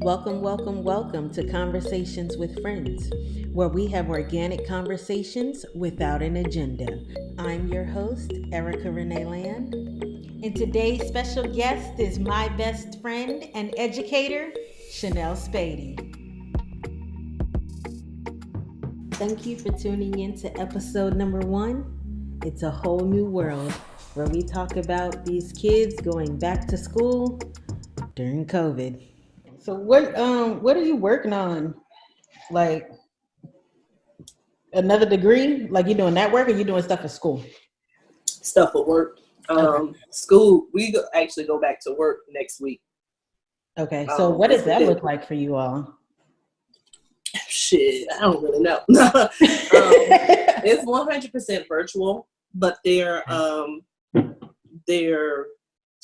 Welcome, welcome, welcome to Conversations with Friends, where we have organic conversations without an agenda. I'm your host, Erika Renee Land, and today's special guest is my best friend and educator, Shenelle Spady. Thank you for tuning in to episode number 1. It's a whole new world where we talk about these kids going back to school during COVID. So what are you working on? Like another degree? Like you doing that work, or you doing stuff at school? Stuff at work. Okay. School, actually go back to work next week. Okay. So what does that look like for you all? Shit, I don't really know. It's 100% virtual, but they're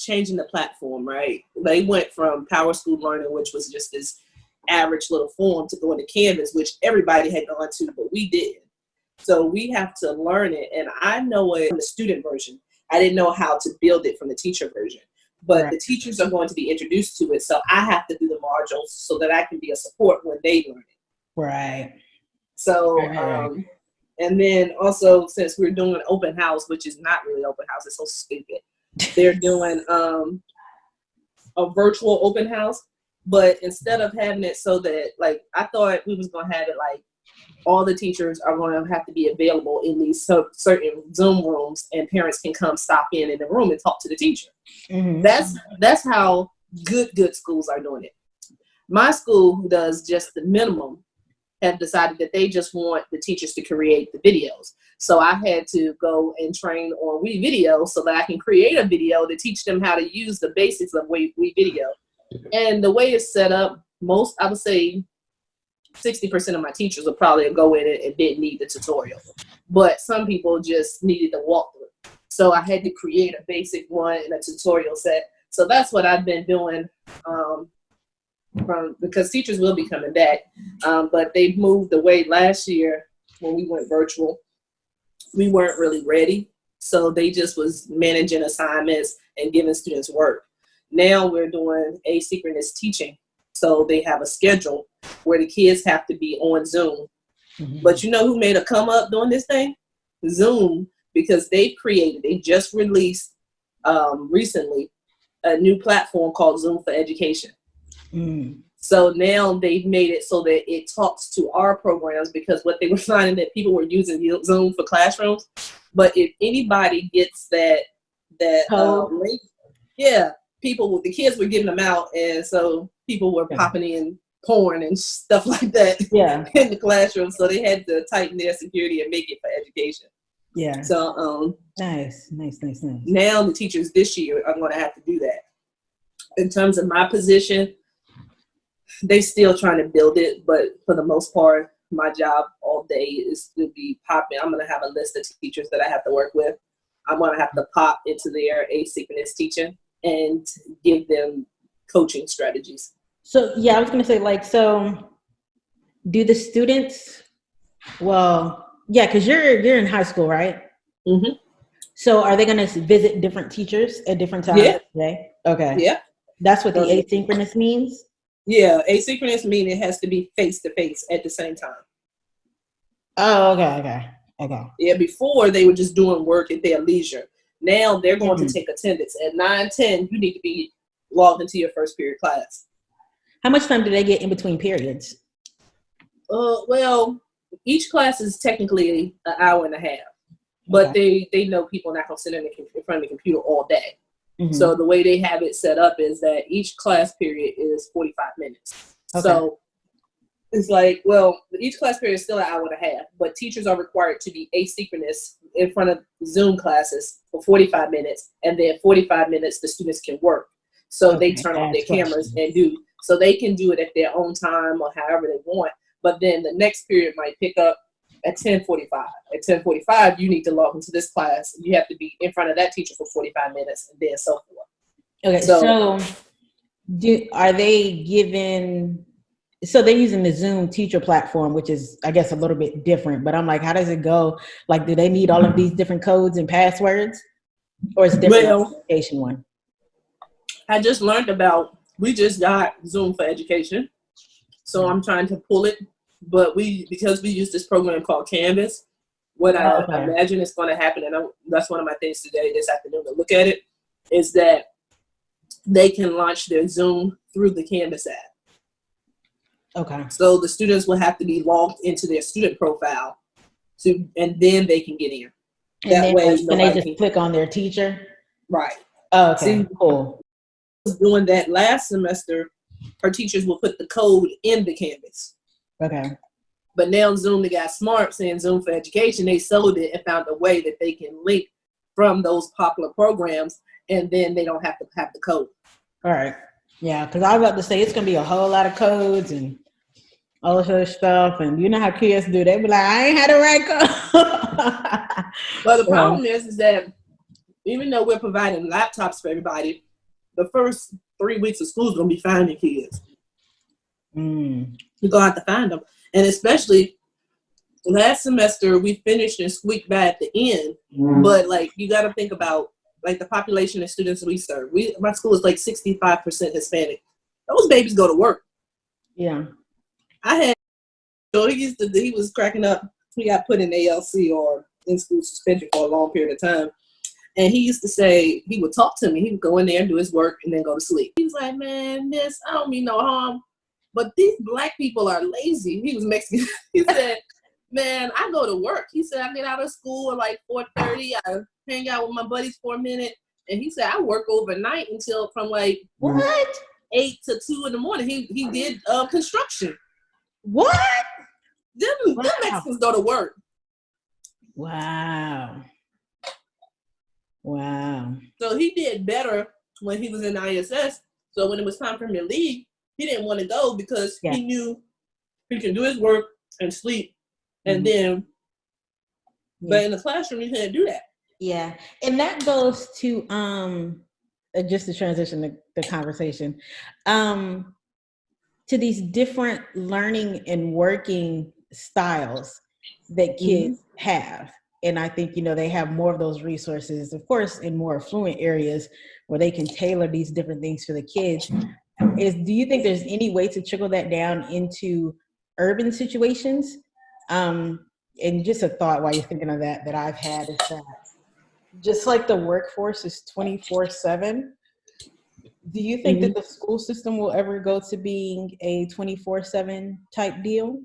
changing the platform, right? They went from Power School Learning, which was just this average little form, to going to Canvas, which everybody had gone to, but we didn't. So we have to learn it, and I know it from the student version. I didn't know how to build it from the teacher version, but Right. the teachers are going to be introduced to it, so I have to do the modules so that I can be a support when they learn it. Right. So, Right. and then also, since we're doing open house, which is not really open house, it's so stupid. They're doing a virtual open house, but instead of having it so that, like, I thought we was going to have it like all the teachers are going to have to be available in these certain Zoom rooms, and parents can come stop in the room and talk to the teacher. Mm-hmm. That's how good schools are doing it. My school, who does just the minimum, have decided that they just want the teachers to create the videos. So I had to go and train on WeVideo so that I can create a video to teach them how to use the basics of WeVideo. And the way it's set up, I would say 60% of my teachers will probably go in it and didn't need the tutorial. But some people just needed the walkthrough. So I had to create a basic one and a tutorial set. So that's what I've been doing because teachers will be coming back. But they moved away last year when we went virtual. We weren't really ready. So they just was managing assignments and giving students work. Now we're doing asynchronous teaching. So they have a schedule where the kids have to be on Zoom. Mm-hmm. But you know who made a come up doing this thing? Zoom, because they just released recently a new platform called Zoom for Education. Mm-hmm. So now they've made it so that it talks to our programs, because what they were finding that people were using Zoom for classrooms. But if anybody gets that link, the kids were giving them out, and so people were popping in porn and stuff like that in the classroom. So they had to tighten their security and make it for education. Yeah. So Nice. now the teachers this year are going to have to do that. In terms of my position, they still trying to build it, but for the most part, my job all day is to be popping. I'm going to have a list of teachers that I have to work with. I'm going to have to pop into their asynchronous teaching and give them coaching strategies. So I was going to say, so do the students? Well, yeah, because you're in high school, right? Mm-hmm. So are they going to visit different teachers at different times of the day? Okay. Yeah. That's what the asynchronous means? Yeah, asynchronous meaning it has to be face-to-face at the same time. Oh, okay. Yeah, before they were just doing work at their leisure. Now they're going to take attendance. At 9:10, you need to be logged into your first period class. How much time do they get in between periods? Well, each class is technically an hour and a half. But they know people are not going to sit in front of the computer all day. Mm-hmm. So the way they have it set up is that each class period is 45 minutes. Okay. So it's like, well, each class period is still an hour and a half, but teachers are required to be asynchronous in front of Zoom classes for 45 minutes, and then 45 minutes the students can work. So they turn off their cameras and do, so they can do it at their own time or however they want. But then the next period might pick up at 10:45. At 10:45, you need to log into this class. You have to be in front of that teacher for 45 minutes, and then so forth. Okay, so are they given? So they're using the Zoom teacher platform, which is, I guess, a little bit different. But I'm like, how does it go? Like, do they need all of these different codes and passwords, or is it different application one? I just learned about we just got Zoom for Education. So I'm trying to pull it. But because we use this program called Canvas, what I imagine is going to happen, and that's one of my things today, this afternoon, to look at it, is that they can launch their Zoom through the Canvas app. Okay. So the students will have to be logged into their student profile, and then they can get in. And that way, can they just click on their teacher? Right. Oh, okay. Cool. Doing that last semester, our teachers will put the code in the Canvas. Okay. But now Zoom, they got smart, saying Zoom for Education. They sold it and found a way that they can link from those popular programs, and then they don't have to have the code. All right. Yeah, because I was about to say it's going to be a whole lot of codes and all this other stuff. And you know how kids do. They be like, I ain't had the right code. But the problem is that even though we're providing laptops for everybody, the first 3 weeks of school is going to be finding kids. You're going to have to find them. And especially last semester, we finished and squeaked by at the end. But like, you got to think about like the population of students we serve. My school is like 65% Hispanic. Those babies go to work. Yeah. He was cracking up. He got put in ALC or in school suspension for a long period of time. And he used to say, he would talk to me. He would go in there and do his work and then go to sleep. He was like, man, miss, I don't mean no harm, but these black people are lazy. He was Mexican. He said, man, I go to work. He said, I get out of school at like 4:30. I hang out with my buddies for a minute. And he said, I work overnight until from like, 8 to 2 in the morning. He did construction. What? Them Mexicans go to work. Wow. So he did better when he was in ISS. So when it was time for him to leave, he didn't want to go because he knew he can do his work and sleep. And then, but in the classroom, you can't do that. Yeah. And that goes to, just to transition the conversation, to these different learning and working styles that kids have. And I think, they have more of those resources, of course, in more affluent areas where they can tailor these different things for the kids. Do you think there's any way to trickle that down into urban situations? And just a thought while you're thinking of that I've had is that just like the workforce is 24/7, do you think that the school system will ever go to being a 24/7 type deal?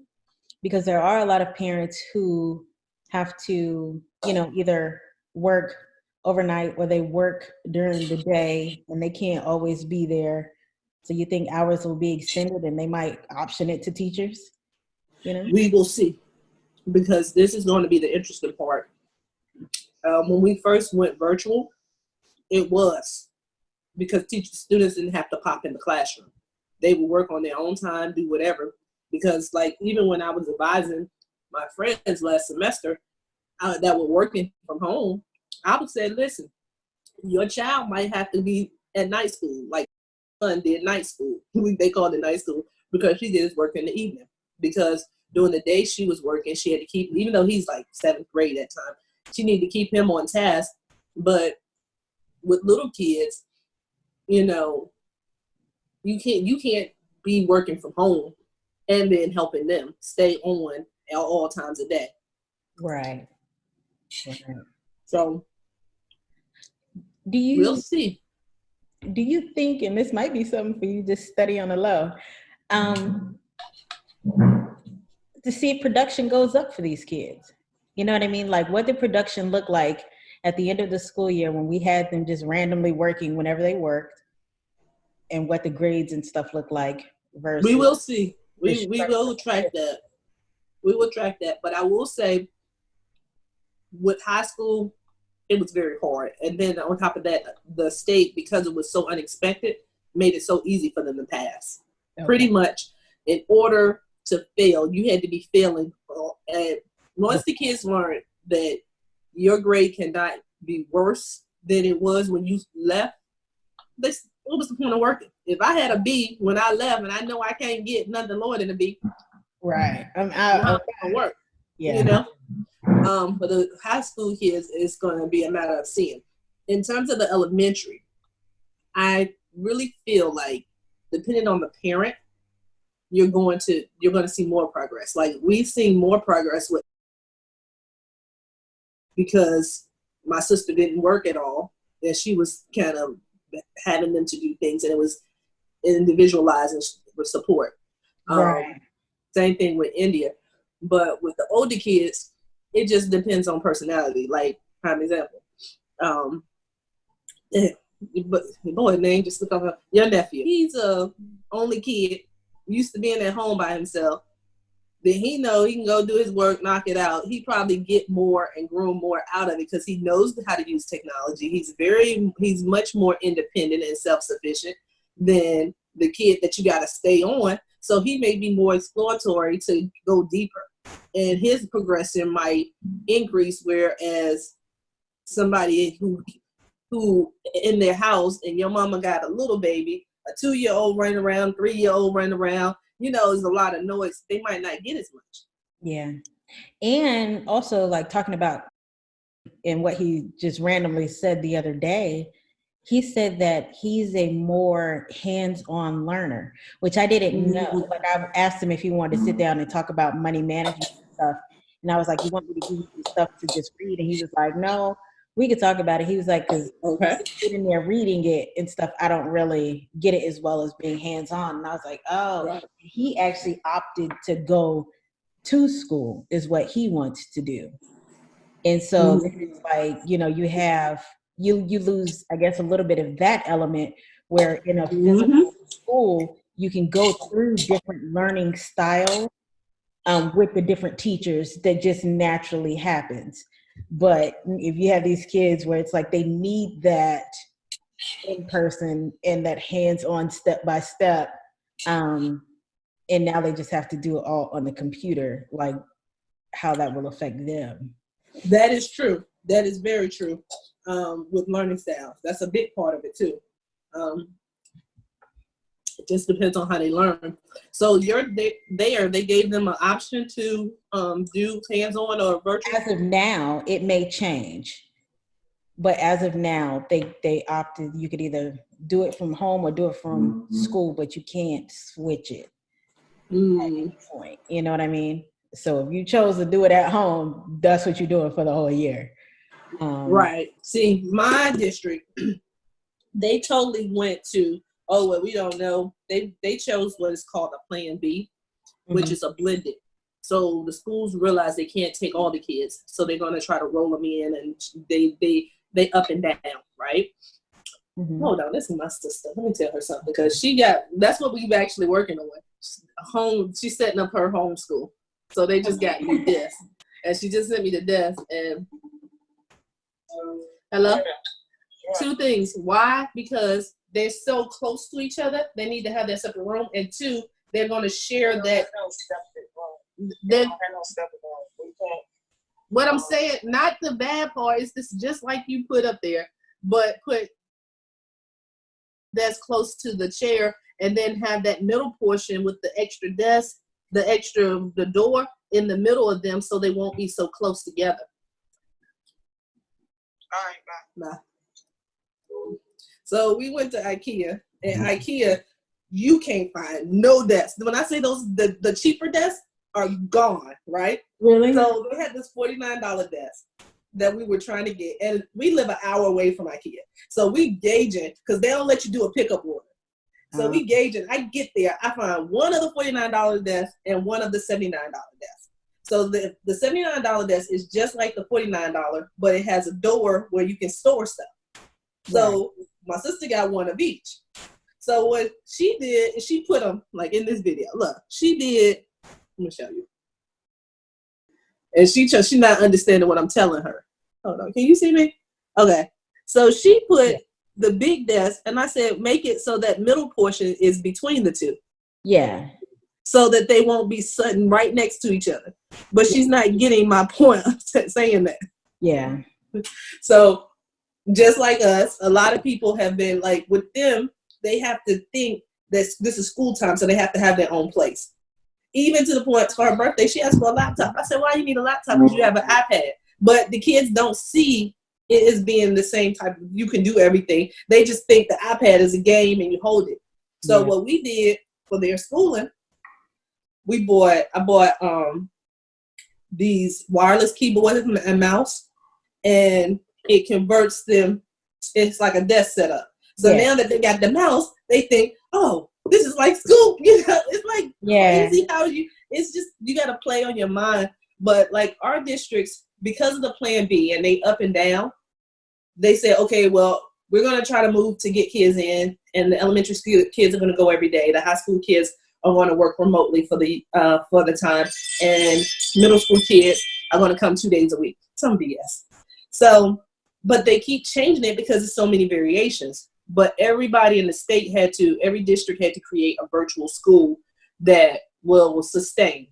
Because there are a lot of parents who have to, either work overnight or they work during the day and they can't always be there. So you think hours will be extended and they might option it to teachers? We will see, because this is going to be the interesting part. When we first went virtual, it was because students didn't have to pop in the classroom. They would work on their own time, do whatever. Because like even when I was advising my friends last semester that were working from home, I would say, listen, your child might have to be at night school. Like my son did night school. They called it night school because she did his work in the evening. Because during the day she was working, she had to keep, even though he's like 7th grade at time, she needed to keep him on task. But with little kids, you can't be working from home and then helping them stay on at all times a day. Right. So we'll see. Do you think, and this might be something for you to study on the low, to see if production goes up for these kids? You know what I mean? Like, what did production look like at the end of the school year when we had them just randomly working whenever they worked, and what the grades and stuff look like versus... We will see. We will track that. We will track that. But I will say, with high school, it was very hard. And then on top of that, the state, because it was so unexpected, made it so easy for them to pass. Okay. Pretty much, in order to fail, you had to be failing. And once the kids learned that your grade cannot be worse than it was when you left, what was the point of working? If I had a B when I left and I know I can't get nothing lower than a B, right? I'm not gonna work. Yeah. But the high school kids, is going to be a matter of seeing. In terms of the elementary, I really feel like depending on the parent, you're going to see more progress. Like we've seen more progress with, because my sister didn't work at all, and she was kind of having them to do things, and it was individualized and with support. Right. Same thing with India. But with the older kids, it just depends on personality. Like, prime example, but boy name just look up your nephew. He's a only kid, used to being at home by himself. Then he know he can go do his work, knock it out. He probably get more and grow more out of it because he knows how to use technology. He's much more independent and self-sufficient than the kid that you got to stay on. So he may be more exploratory to go deeper, and his progression might increase. Whereas somebody who in their house and your mama got a little baby, a 2-year-old running around, 3-year-old running around, there's a lot of noise. They might not get as much. Yeah. And also like talking about, and what he just randomly said the other day, he said that he's a more hands-on learner, which I didn't know. Like I asked him if he wanted to sit down and talk about money management and stuff. And I was like, you want me to give you some stuff to just read? And he was like, no, we could talk about it. He was like, because sitting there reading it and stuff, I don't really get it as well as being hands-on. And I was like, oh, right. He actually opted to go to school is what he wants to do. And so it's like, you lose, I guess, a little bit of that element where in a physical school, you can go through different learning styles with the different teachers that just naturally happens. But if you have these kids where it's like they need that in person and that hands-on step by step, and now they just have to do it all on the computer, like how that will affect them. That is true. That is very true. With learning styles, that's a big part of it too. It just depends on how they learn. So they gave them an option to do hands-on or virtual. As of now, it may change, but as of now, they opted. You could either do it from home or do it from school, but you can't switch it at any point. You know what I mean? So if you chose to do it at home, that's what you're doing for the whole year. Right. See, my district, they totally went to, we don't know. They chose what is called a Plan B, which is a blended. So the schools realize they can't take all the kids, so they're going to try to roll them in, and they up and down, right? Hold on, this is my sister. Let me tell her something, because that's what we've actually working on. She's setting up her homeschool. So they just got me this, and she just sent me the desk. And hello, 2 things. Why? Because they're so close to each other. They need to have their separate room, and 2, they're going to share that. What I'm saying, not the bad part, is this just like you put up there, but put that's close to the chair, and then have that middle portion with the extra desk. The door in the middle of them, so they won't be so close together. All right, bye. So we went to IKEA, and IKEA, you can't find no desks. When I say the cheaper desks are gone, right? Really? So they had this $49 desk that we were trying to get, and we live an hour away from IKEA. So we gauging, because they don't let you do a pickup order. So we gauging. I get there, I find one of the $49 desks and one of the $79 desks. So the $79 desk is just like the $49, but it has a door where you can store stuff. So my sister got one of each. So what she did is she put them like in this video. Look, she did. Let me show you. And she's not understanding what I'm telling her. Hold on, can you see me? Okay. So she put the big desk, and I said, make it so that middle portion is between the 2. Yeah. So that they won't be sitting right next to each other. But she's not getting my point of saying that. Yeah. So just like us, a lot of people have been like, with them, they have to think that this is school time, so they have to have their own place. Even to the point, for her birthday, she asked for a laptop. I said, why you need a laptop? Because you have an iPad. But the kids don't see it as being the same type of, you can do everything. They just think the iPad is a game and you hold it. So what we did for their schooling, I bought these wireless keyboards and mouse, and it converts them. It's like a desk setup. So now that they got the mouse, they think, oh, this is like school. You know, it's like crazy how it's just, you got to play on your mind. But like our districts, because of the Plan B and they up and down, they say, okay, well, we're going to try to move to get kids in, and the elementary school kids are going to go every day. The high school kids are going to work remotely for the time, and middle school kids are going to come 2 days a week. Some BS. So, but they keep changing it because there's so many variations. But everybody in the state every district had to create a virtual school that will sustain.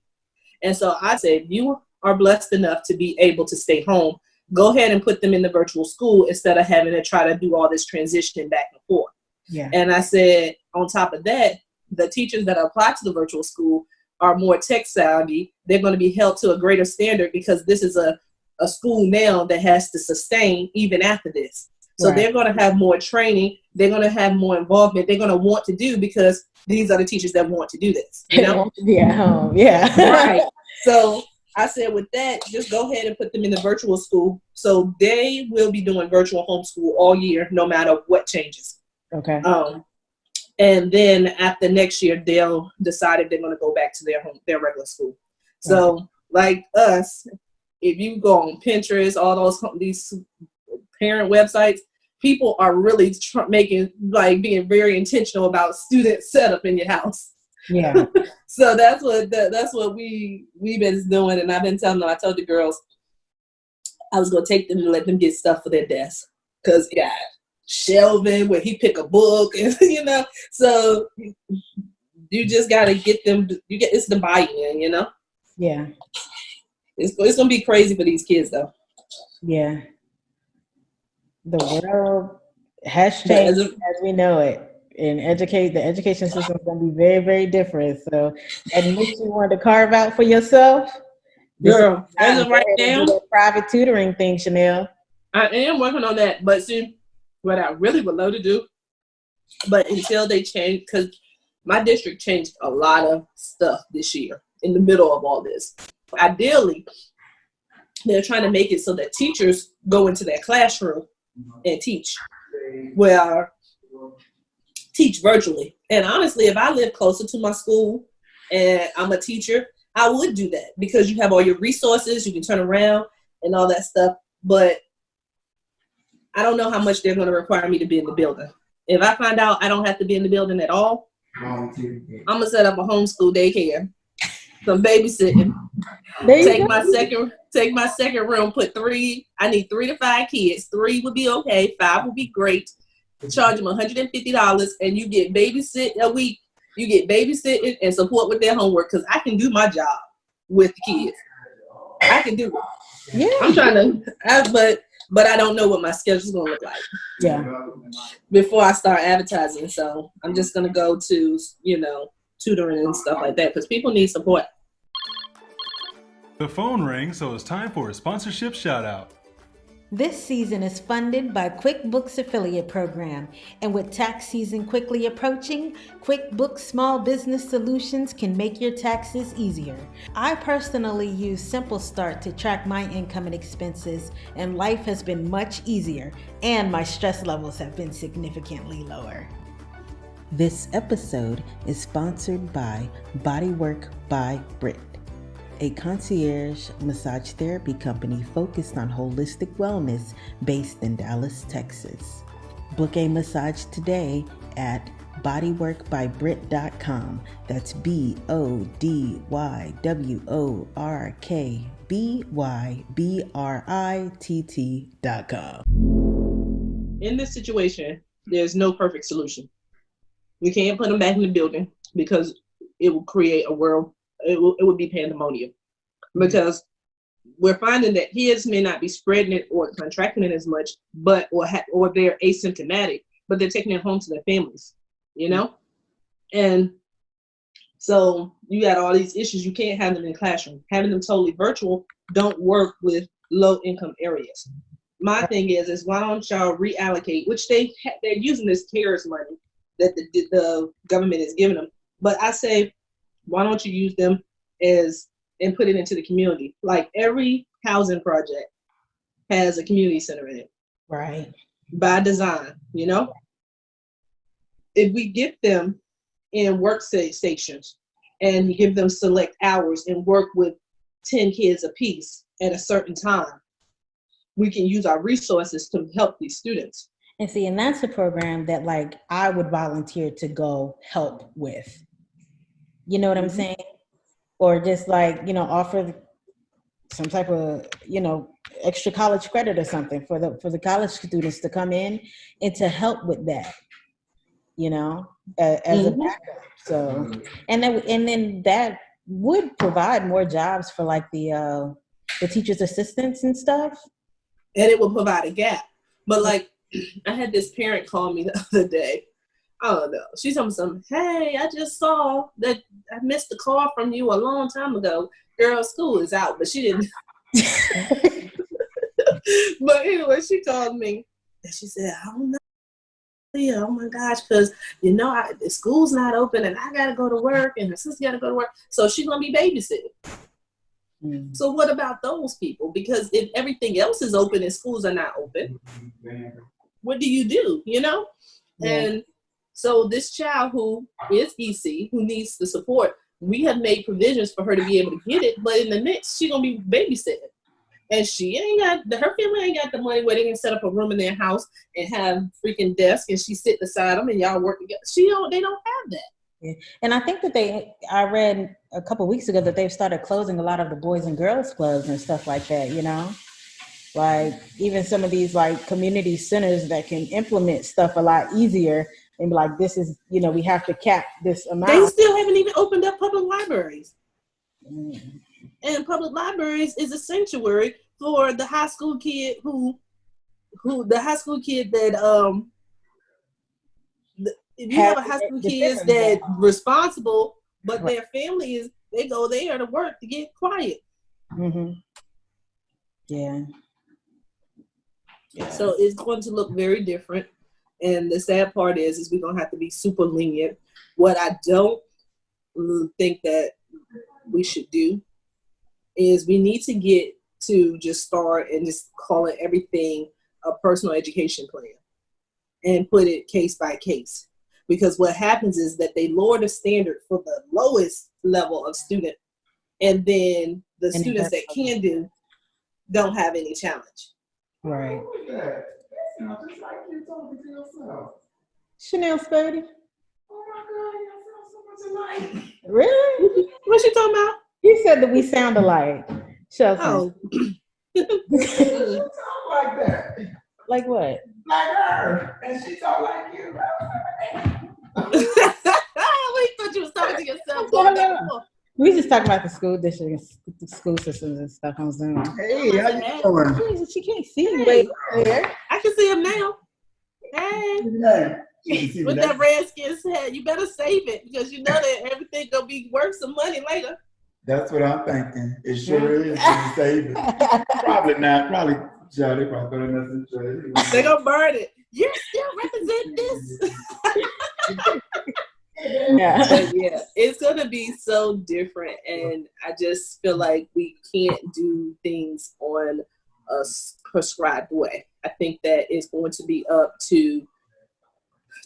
And so I said, you are blessed enough to be able to stay home. Go ahead and put them in the virtual school instead of having to try to do all this transition back and forth. Yeah. And I said, on top of that, the teachers that apply to the virtual school are more tech savvy. They're going to be held to a greater standard because this is a school now that has to sustain even after this. So they're going to have more training. They're going to have more involvement. They're going to want to do, because these are the teachers that want to do this. You know? Right. So I said, with that, just go ahead and put them in the virtual school. So they will be doing virtual homeschool all year, no matter what changes. Okay. And then after next year, they'll decide if they're going to go back to their regular school. So like us, if you go on Pinterest, all these parent websites, people are really being very intentional about student setup in your house. Yeah. So that's what we've been doing, and I've been telling them. I told the girls I was gonna take them and let them get stuff for their desk, because you got shelving where he pick a book, and you know. So you just gotta get them. It's the buy-in, you know. Yeah. It's gonna be crazy for these kids, though. Yeah. The world has changed as we know it. And the education system is going to be very, very different. So, and if you want to carve out for yourself, girl, as of right now, do that private tutoring thing, Shenelle. I am working on that, but see, what I really would love to do, but until they change, because my district changed a lot of stuff this year in the middle of all this. Ideally, they're trying to make it so that teachers go into their classroom and teach. Teach virtually. And honestly, if I live closer to my school and I'm a teacher, I would do that, because you have all your resources, you can turn around and all that stuff. But I don't know how much they're going to require me to be in the building. If I find out I don't have to be in the building at all, I'm going to set up a homeschool daycare, some babysitting, take my second room, I need 3 to 5 kids. 3 would be okay, 5 would be great. Charge them $150, and you get babysit a week. You get babysitting and support with their homework, because I can do my job with the kids. I can do it. Yeah. I'm trying to, but I don't know what my schedule's going to look like. Yeah. Before I start advertising. So I'm just going to go to, tutoring and stuff like that, because people need support. The phone rings, so it's time for a sponsorship shout out. This season is funded by QuickBooks Affiliate Program, and with tax season quickly approaching, QuickBooks Small Business Solutions can make your taxes easier. I personally use Simple Start to track my income and expenses, and life has been much easier, and my stress levels have been significantly lower. This episode is sponsored by Bodywork by Britt, a concierge massage therapy company focused on holistic wellness based in Dallas, Texas. Book a massage today at bodyworkbybritt.com. That's BODYWORKBYBRITT.com. In this situation, there's no perfect solution. We can't put them back in the building, because it will create a world. It would be pandemonium, because we're finding that kids may not be spreading it or contracting it as much, but or they're asymptomatic, but they're taking it home to their families, and so you got all these issues. You can't have them in the classroom. Having them totally virtual don't work with low income areas. My thing is why don't y'all reallocate, which they're using this CARES money that the government is giving them. But I say, why don't you use them and put it into the community? Like every housing project has a community center in it. Right. By design, If we get them in work stations and give them select hours and work with 10 kids apiece at a certain time, we can use our resources to help these students. And see, and that's a program that like I would volunteer to go help with. You know what I'm saying? Or just like, offer some type of, extra college credit or something for the college students to come in and to help with that, as a backup. So, and then that would provide more jobs for like the teachers' assistants and stuff. And it will provide a gap. But like, I had this parent call me the other day. I don't know. She told me something. Hey, I just saw that I missed a call from you a long time ago. Girl, school is out, but she didn't. But anyway, she called me and she said, I don't know. Yeah, oh my gosh, because the school's not open and I gotta go to work and her sister gotta go to work. So she's gonna be babysitting. So what about those people? Because if everything else is open and schools are not open, what do you do? Yeah. And so this child who is EC, who needs the support, we have made provisions for her to be able to get it, but in the mix, she's gonna be babysitting. And her family ain't got the money where they can set up a room in their house and have freaking desk and she sit beside them and y'all work together. They don't have that. Yeah. And I think that I read a couple of weeks ago that they've started closing a lot of the boys and girls clubs and stuff like that, like even some of these like community centers that can implement stuff a lot easier and be like, this is, we have to cap this amount. They still haven't even opened up public libraries. And public libraries is a sanctuary for the high school kid that if you have a high school kids that responsible, but their families, they go there to work to get quiet. Yeah. So it's going to look very different. And the sad part is we're going to have to be super lenient. What I don't think that we should do is we need to get to just start and just call it everything a personal education plan and put it case by case. Because what happens is that they lower the standard for the lowest level of student, and then the students that can do don't have any challenge. Right. Just like you talking to yourself. Shenelle, Spady. Oh my God, you sound so much alike. Really? What you talking about? You said that we sound alike. Shelton. Oh. You talk like that. Like what? Like her. And she talk like you. We thought you was talking to yourself. We just talking about the school district, the school systems and stuff on Zoom. Hey, how you doing? She can't see you way there. I can see him now. Hey. With that Redskins hat, you better save it because you know that everything gonna be worth some money later. That's what I'm thinking. It sure is. To save it. Probably not. Probably, yeah, they probably throw it in the They gonna burn it. You still represent this. Yeah. But yeah, it's gonna be so different, and I just feel like we can't do things on a prescribed way. I think that it's going to be up to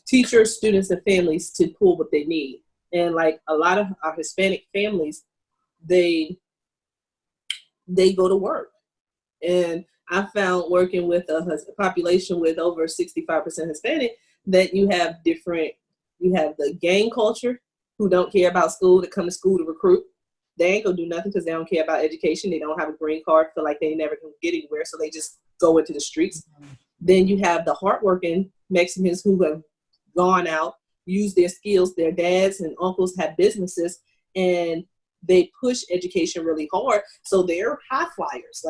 teachers, students, and families to pull what they need. And like a lot of our Hispanic families, they go to work. And I found working with a population with over 65% Hispanic that you have the gang culture who don't care about school, that come to school to recruit. They ain't gonna do nothing because they don't care about education. They don't have a green card, feel like they never can get anywhere, so they just go into the streets. Then you have the hardworking Mexicans who have gone out, used their skills. Their dads and uncles have businesses, and they push education really hard. So they're high flyers.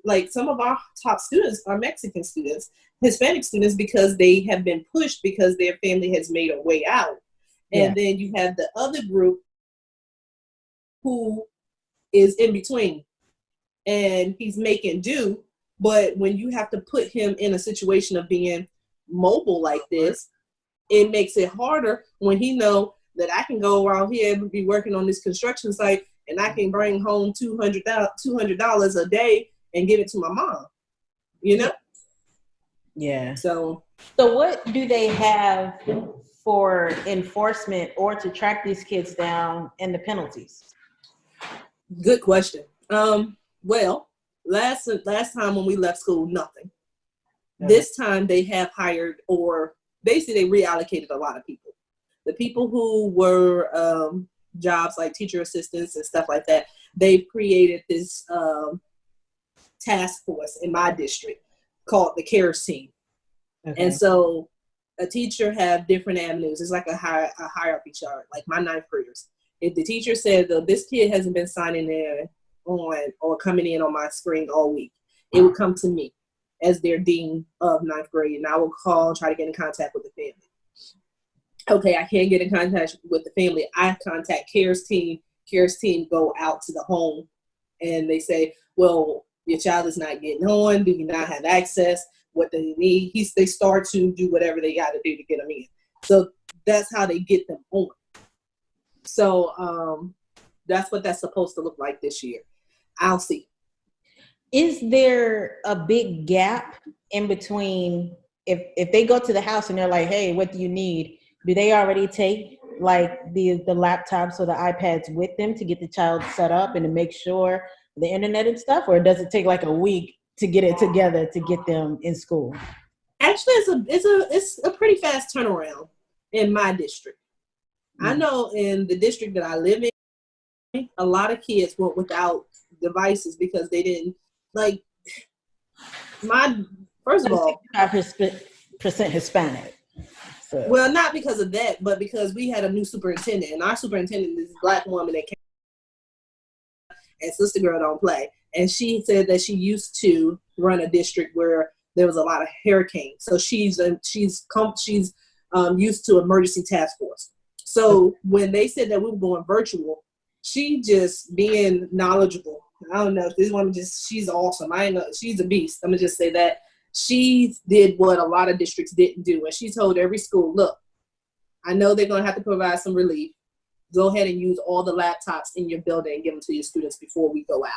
Like some of our top students are Mexican students, Hispanic students, because they have been pushed because their family has made a way out. And then you have the other group who is in between, and he's making do. But when you have to put him in a situation of being mobile like this, it makes it harder when he know that I can go around here and be working on this construction site and I can bring home $200 a day and give it to my mom, you know? Yeah. So what do they have for enforcement or to track these kids down and the penalties? good question. Well, last time when we left school, nothing. Okay. This time they have hired, or basically they reallocated a lot of people. The people who were jobs like teacher assistants and stuff like that, they've created this task force in my district called the CARES team. Okay. And so a teacher have different avenues. It's like a hierarchy chart, like my ninth graders. If the teacher said, this kid hasn't been signing in on or coming in on my screen all week, it would come to me as their dean of ninth grade, and I will call and try to get in contact with the family. Okay, I can't get in contact with the family. I contact CARES team. CARES team go out to the home, and they say, well, your child is not getting on. Do you not have access? What do they need? They start to do whatever they got to do to get them in. So that's how they get them on. So that's what that's supposed to look like this year. I'll see. Is there a big gap in between if they go to the house and they're like, hey, what do you need? Do they already take like the laptops or the iPads with them to get the child set up and to make sure the internet and stuff? Or does it take like a week to get it together to get them in school? Actually, it's a pretty fast turnaround in my district. Mm-hmm. I know in the district that I live in, a lot of kids went without devices because they didn't like first of all, 65% Hispanic. So. Well, not because of that, but because we had a new superintendent, and our superintendent is a Black woman that came, and Sister Girl don't play. And she said that she used to run a district where there was a lot of hurricanes, so she's used to emergency task force. So when they said that we were going virtual, she just being knowledgeable. I don't know if this woman she's awesome. I know she's a beast. I'm gonna just say that. She did what a lot of districts didn't do. And she told every school, look, I know they're going to have to provide some relief. Go ahead and use all the laptops in your building and give them to your students before we go out.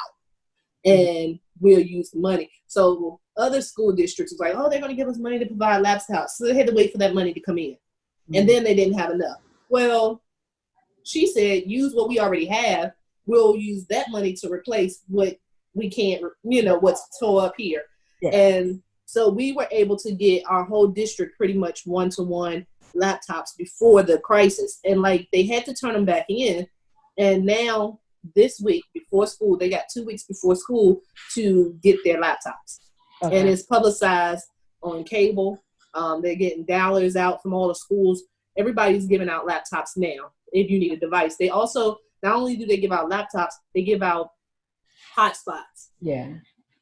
And we'll use the money. So other school districts was like, oh, they're going to give us money to provide laptops. So they had to wait for that money to come in. And then they didn't have enough. Well, she said, use what we already have. We'll use that money to replace what we can't, what's tore up here. Yeah. And so we were able to get our whole district pretty much one-to-one laptops before the crisis. And like they had to turn them back in. And now this week before school, they got 2 weeks before school to get their laptops. Okay. And it's publicized on cable. They're getting dollars out from all the schools. Everybody's giving out laptops now if you need a device. They also, not only do they give out laptops, they give out hotspots. Yeah.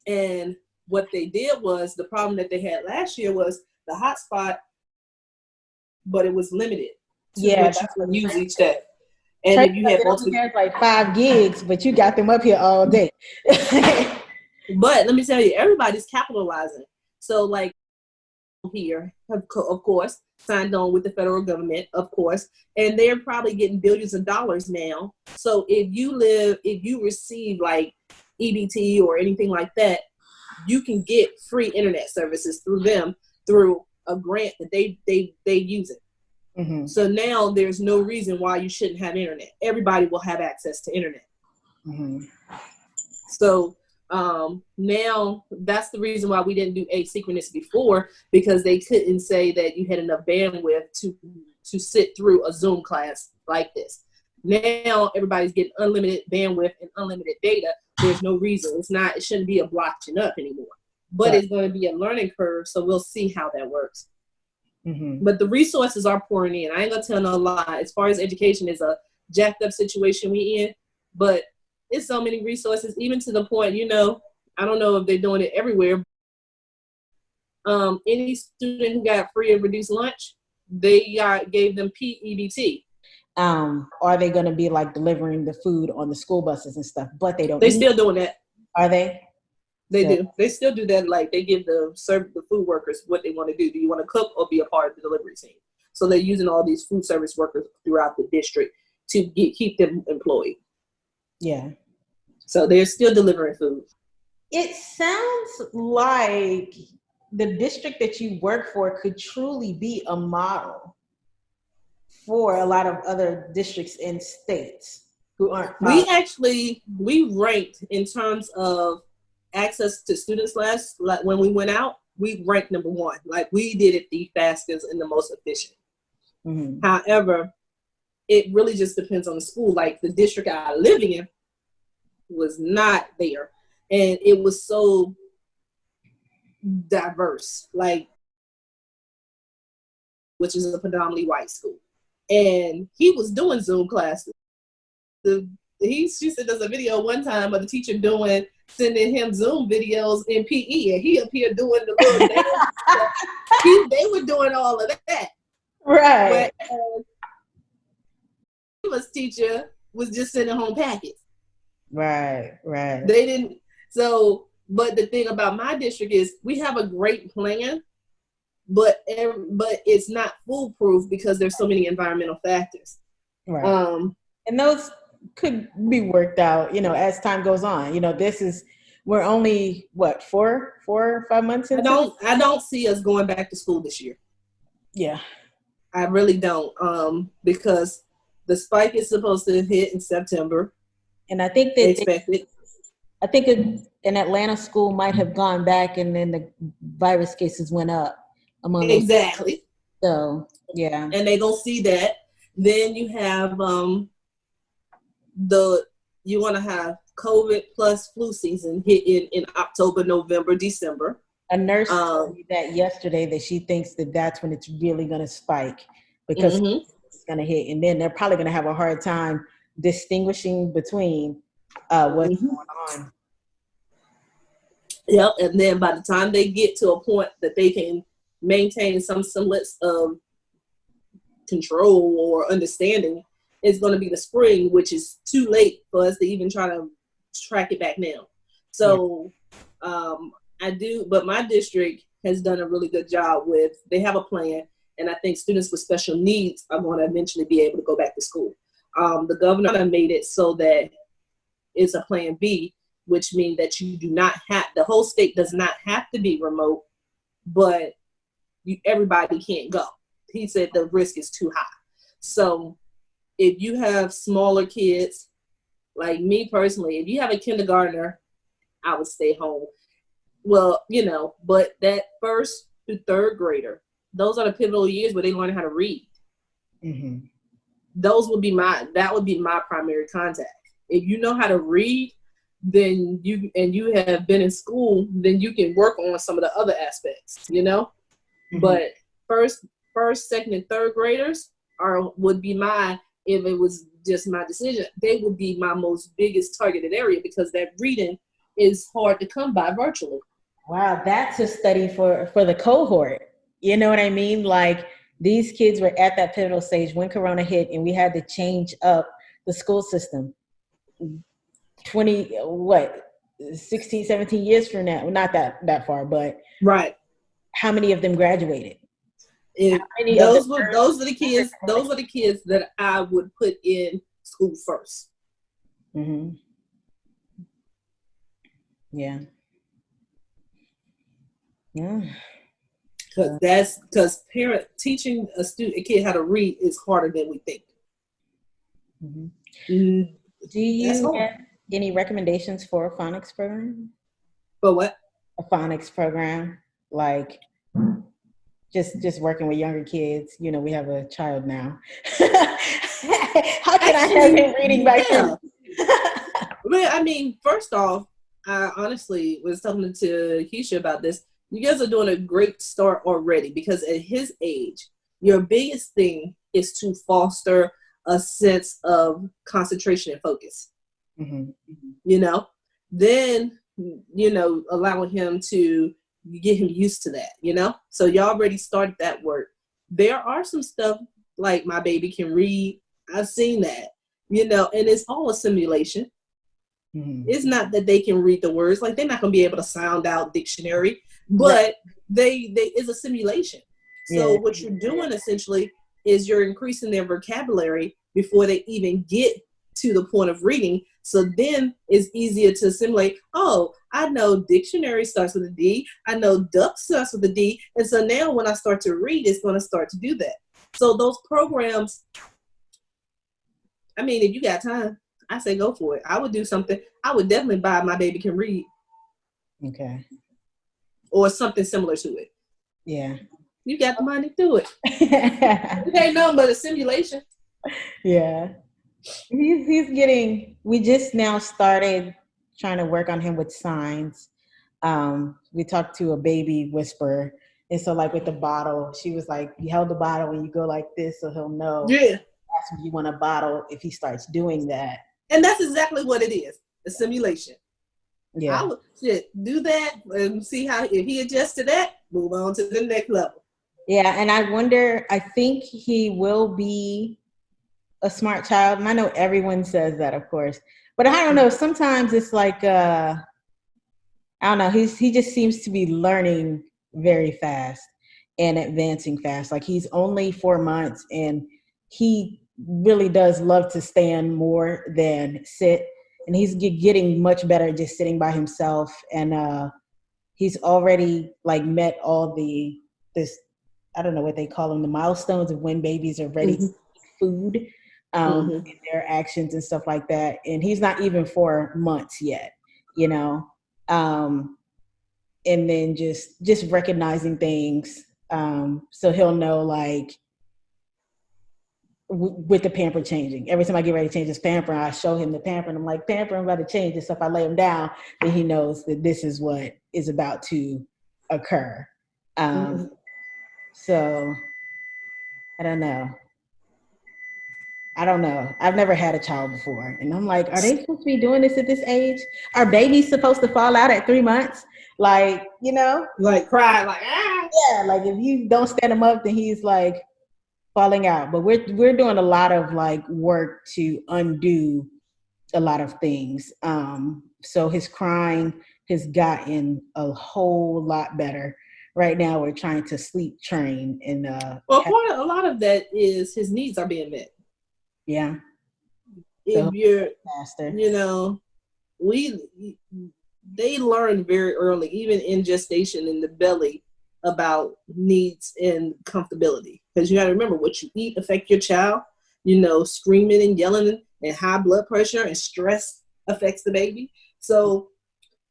And what they did was, the problem that they had last year was the hotspot, but it was limited to what you could use each day. And if you had multiple, like 5 gigs, but you got them up here all day. But let me tell you, everybody's capitalizing. So like here, of course, signed on with the federal government, of course, and they're probably getting billions of dollars now. So if you receive like EBT or anything like that, you can get free internet services through them through a grant that they use it. Mm-hmm. So now there's no reason why you shouldn't have internet. Everybody will have access to internet. Mm-hmm. So now that's the reason why we didn't do asynchronous before, because they couldn't say that you had enough bandwidth to sit through a Zoom class like this. Now everybody's getting unlimited bandwidth and unlimited data. There's no reason. It shouldn't be a blotching up anymore. But right. It's going to be a learning curve, so we'll see how that works. Mm-hmm. But the resources are pouring in. I ain't going to tell no lie. As far as education is a jacked up situation we in, but it's so many resources, even to the point, I don't know if they're doing it everywhere. Any student who got free or reduced lunch, they gave them PEBT. Are they going to be like delivering the food on the school buses and stuff? But they don't. They still doing that. Are they? They do. They still do that. Like they give the food workers what they want to do. Do you want to cook or be a part of the delivery team? So they're using all these food service workers throughout the district to keep them employed. Yeah. So they're still delivering food. It sounds like the district that you work for could truly be a model for a lot of other districts and states who aren't. We ranked in terms of access to students like when we went out, we ranked number 1. Like we did it the fastest and the most efficient. Mm-hmm. However, it really just depends on the school. Like the district I live in was not there. And it was so diverse, like, which is a predominantly white school. And he was doing Zoom classes. She said there's a video one time of the teacher sending him Zoom videos in PE, and he up here doing the little dance. They were doing all of that. Right. But English teacher was just sending home packets. Right. They didn't. So, but the thing about my district is we have a great plan, but it's not foolproof because there's so many environmental factors. Right. And those could be worked out, as time goes on. We're only 4 or 5 months into. I don't see us going back to school this year. Yeah. I really don't. Because the spike is supposed to hit in September. And I think that I think an Atlanta school might have gone back, and then the virus cases went up among exactly. So yeah, and they gonna see that. Then you have you want to have COVID plus flu season hit in October, November, December. A nurse told me that yesterday that she thinks that's when it's really going to spike because it's going to hit, and then they're probably going to have a hard time distinguishing between what's going on. Yep, and then by the time they get to a point that they can maintain some semblance of control or understanding, it's going to be the spring, which is too late for us to even try to track it back now. So but my district has done a really good job they have a plan, and I think students with special needs are going to eventually be able to go back to school. The governor made it so that it's a plan B, which means that the whole state does not have to be remote, but everybody can't go. He said the risk is too high. So if you have smaller kids, like me personally, if you have a kindergartner, I would stay home. Well, but that 1st to 3rd grader, those are the pivotal years where they learn how to read. Mm-hmm. That would be my primary contact. If you know how to read, then you have been in school, then you can work on some of the other aspects, Mm-hmm. But first, 2nd, and 3rd graders would be if it was just my decision, they would be my most biggest targeted area because that reading is hard to come by virtually. Wow, that's a study for the cohort. You know what I mean? Like these kids were at that pivotal stage when Corona hit, and we had to change up the school system. 16, 17 years from now, not that far, but right. How many of them graduated? Those are the kids that I would put in school first. Mm-hmm. Yeah. Because teaching a kid how to read is harder than we think. Mm-hmm. Do you have any recommendations for a phonics program? For what? A phonics program, like just working with younger kids. We have a child now. How can I have him reading back then? Well, I mean, first off, I honestly was talking to Keisha about this. You guys are doing a great start already because at his age, your biggest thing is to foster a sense of concentration and focus. Mm-hmm. Then, allowing him to get him used to that, so you already started that work. There are some stuff like my baby can read. I've seen that, and it's all a simulation. Mm-hmm. It's not that they can read the words, like they're not going to be able to sound out dictionary, but they is a simulation. So what you're doing essentially is you're increasing their vocabulary before they even get to the point of reading. So then it's easier to assimilate. Oh, I know dictionary starts with a D. I know duck starts with a D. And so now when I start to read, it's going to start to do that. So those programs, I mean, if you got time, I say go for it. I would do something. I would definitely buy My Baby Can Read. Okay. Or something similar to it. Yeah. You got the money, do it. It ain't nothing but a simulation. Yeah. He's getting, we just now started trying to work on him with signs. We talked to a baby whisperer. And so like with the bottle, she was like, you held the bottle and you go like this so he'll know. Yeah. That's when you want a bottle if he starts doing that. And that's exactly what it is, a simulation. Yeah. I would do that and see how, if he adjusts to that, move on to the next level. Yeah, and I wonder, I think he will be a smart child. And I know everyone says that, of course. But I don't know, sometimes it's like, I don't know, he just seems to be learning very fast and advancing fast. Like he's only 4 months and he really does love to stand more than sit. And he's getting much better at just sitting by himself. And he's already like met all this, I don't know what they call them, the milestones of when babies are ready to eat food, and their actions and stuff like that. And he's not even 4 months yet, you know? And then just recognizing things. So he'll know like, with the pamper changing. Every time I get ready to change his pamper, I show him the pamper and I'm like, pamper, I'm about to change this. So if I lay him down, then he knows that this is what is about to occur. So I don't know. I've never had a child before. And I'm like, are they supposed to be doing this at this age? Are babies supposed to fall out at 3 months? Like, you know? Like cry, like, ah. Yeah, like if you don't stand him up, then he's like falling out. But we're doing a lot of like work to undo a lot of things. So his crying has gotten a whole lot better. Right now we're trying to sleep train and well, a lot of that is his needs are being met. Yeah. If So you're faster. You know, they learn very early, even in gestation in the belly, about needs and comfortability. Because you got to remember, what you eat affect your child. You know, screaming and yelling and high blood pressure and stress affects the baby. So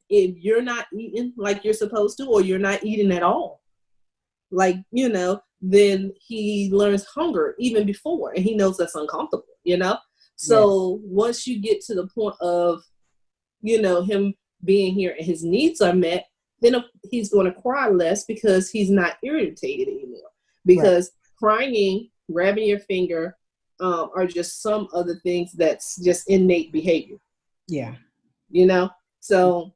if you're not eating like you're supposed to, or you're not eating at all, like, you know, then he learns hunger even before, and he knows that's uncomfortable, you know? So once you get to the point of, you know, him being here and his needs are met, then he's going to cry less because he's not irritated anymore. Because crying, grabbing your finger, are just some of the things that's just innate behavior. Yeah. You know? So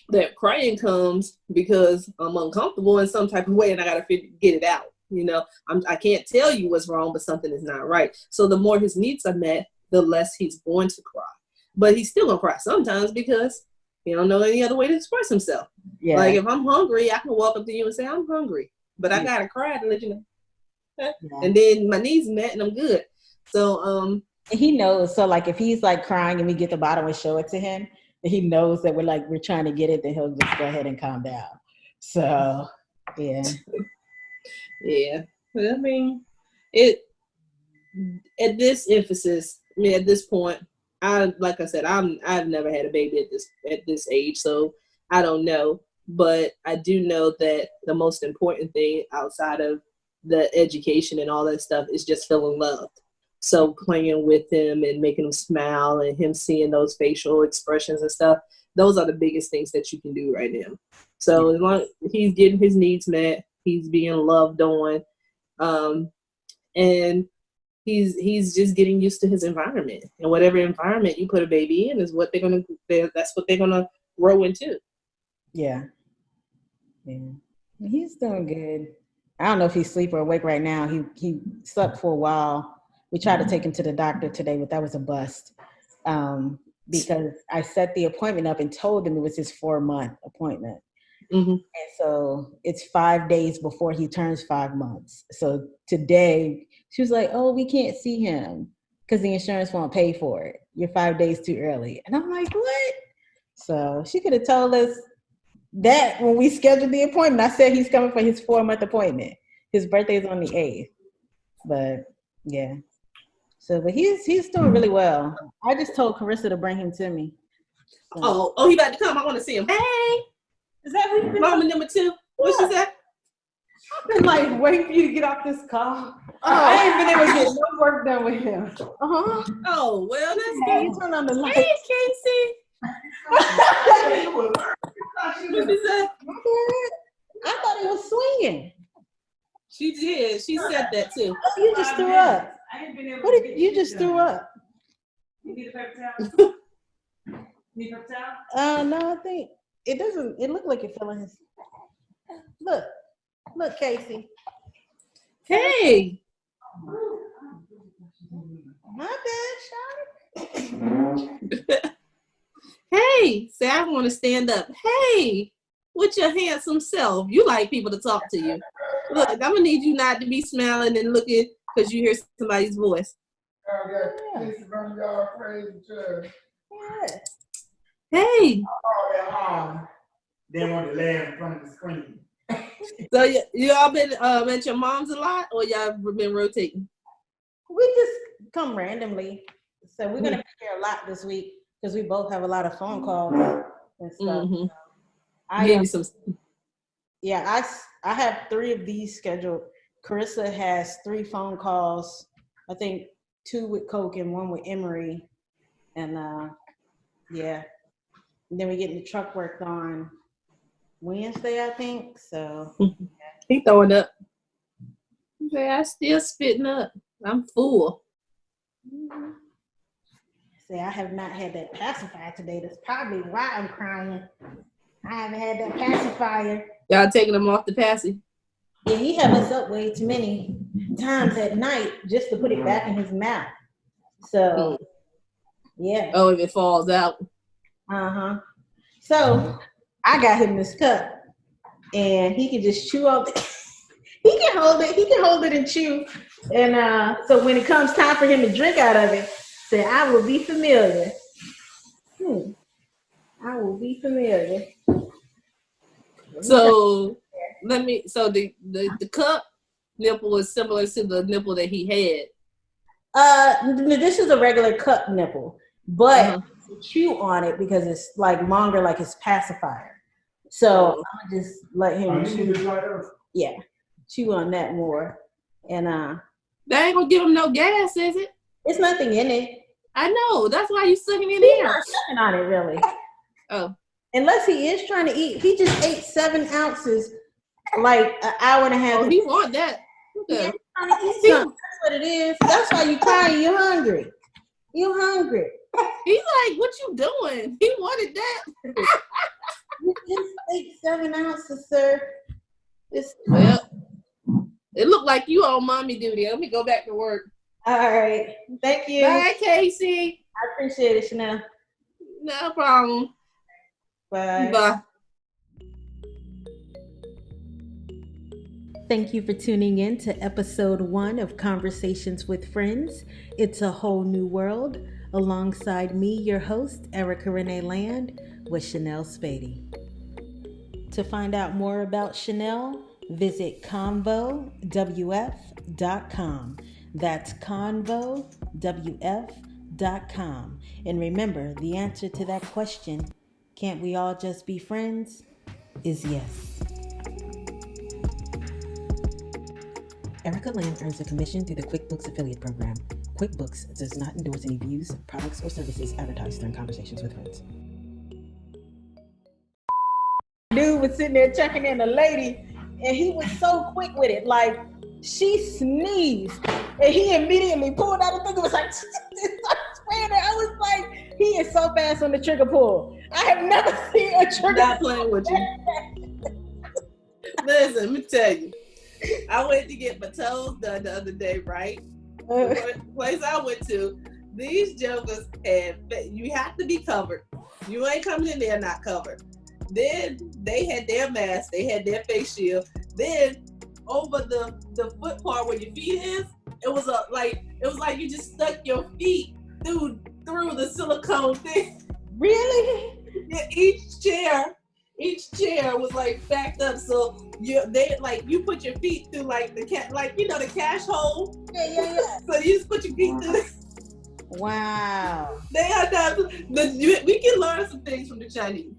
that crying comes because I'm uncomfortable in some type of way and I got to get it out. You know, I can't tell you what's wrong, but something is not right. So the more his needs are met, the less he's going to cry. But he's still going to cry sometimes because he don't know any other way to express himself. Yeah. Like if I'm hungry, I can walk up to you and say, I'm hungry. But I got to cry to let you know. Yeah. And then my needs met and I'm good. So and he knows. So like if he's like crying and we get the bottle and show it to him, he knows that we're trying to get it, then he'll just go ahead and calm down. So yeah. Yeah. But I mean, at this point, like I said, I've never had a baby at this age, so I don't know. But I do know that the most important thing outside of the education and all that stuff is just feeling loved. So playing with him and making him smile and him seeing those facial expressions and stuff, those are the biggest things that you can do right now. So as long as he's getting his needs met, he's being loved on, and he's just getting used to his environment. And whatever environment you put a baby in is what that's what they're gonna grow into. Yeah. Yeah. He's doing good. I don't know if he's asleep or awake right now. He slept for a while. We tried to take him to the doctor today, but that was a bust. Because I set the appointment up and told him it was his 4-month appointment. Mm-hmm. And so it's 5 days before he turns 5 months. So today she was like, oh, we can't see him because the insurance won't pay for it. You're 5 days too early. And I'm like, what? So she could have told us that when we scheduled the appointment. I said he's coming for his 4-month appointment. His birthday is on the 8th. But yeah. So, but he's doing really well. I just told Carissa to bring him to me. So. Oh, he about to come. I want to see him. Hey, Is that who you've been Mama number 2? What she said? I've been like waiting for you to get off this call. I ain't been able to get no work done with him. Uh-huh. Oh, well, that's Hey, good. you turn on the light. Hey, Casey. What she said? I thought it was swinging. She did. She said that too. Oh, you just threw up. What did you just threw up? You need a paper towel? Need a paper towel? No, I think it doesn't. It looked like it fell in his. Look, Casey. Hey. My bad, Shawty. Hey. Say, I want to stand up. Hey. With your handsome self. You like people to talk to you. Look, I'm going to need you not to be smiling and looking because you hear somebody's voice. Hey. They want to laugh in front of the screen. So y'all been at your mom's a lot, or y'all been rotating? We just come randomly. So we're gonna be here a lot this week because we both have a lot of phone calls and stuff. Mm-hmm. I have 3 of these scheduled. Carissa has 3 phone calls. I think 2 with Coke and 1 with Emory. And yeah. And then we get the truck worked on Wednesday, I think. So He throwing up. Say, I still spitting up. I'm full. say I have not had that pacifier today. That's probably why I'm crying. I haven't had that pacifier. Y'all taking him off the passy? Yeah, he have us up way too many times at night just to put it back in his mouth. So, yeah. Oh, if it falls out. Uh-huh. So, I got him this cup, and he can just chew up. He can hold it. He can hold it and chew. And so when it comes time for him to drink out of it, say, I will be familiar. I will be familiar. So the cup nipple is similar to the nipple that he had. This is a regular cup nipple, but chew on it because it's like longer, like his pacifier. So I'm gonna just let him chew. Yeah, chew on that more. And that ain't gonna give him no gas, is it? It's nothing in it. I know. That's why you sucking it He's in. not sucking on it really. Oh. Unless he is trying to eat. He just ate 7 ounces like an hour and a half. Oh, he want that. Okay. He's trying to eat something. That's what it is. That's why you crying. You're hungry. You're hungry. He's like, what you doing? He wanted that. You just ate 7 ounces, sir. Well, it looked like you on mommy duty. Let me go back to work. All right. Thank you. Bye, Casey. I appreciate it, Shenelle. No problem. Bye. Bye. Thank you for tuning in to episode 1 of Conversations with Friends. It's a whole new world. Alongside me, your host, Erika Renee Land, with Shenelle Spady. To find out more about Shenelle, visit convowf.com. That's convowf.com. And remember, the answer to that question, can't we all just be friends, is yes. Erika Land earns a commission through the QuickBooks affiliate program. QuickBooks does not endorse any views, products, or services advertised during Conversations with Friends. Dude was sitting there checking in a lady, and he was so quick with it. Like, she sneezed, and he immediately pulled out a thing. It was like, I was like, he is so fast on the trigger pull. I have never seen a trigger. Not playing with you. Listen, let me tell you. I went to get my toes done the other day, right? The place I went to, these jokers you have to be covered. You ain't coming in there not covered. Then they had their mask, they had their face shield. Then over the foot part where your feet is, it was like you just stuck your feet through the silicone thing. Really? Yeah, each chair was like backed up, so you put your feet through like the the cash hole. Yeah. So you just put your feet through. Wow. They are not. We can learn some things from the Chinese.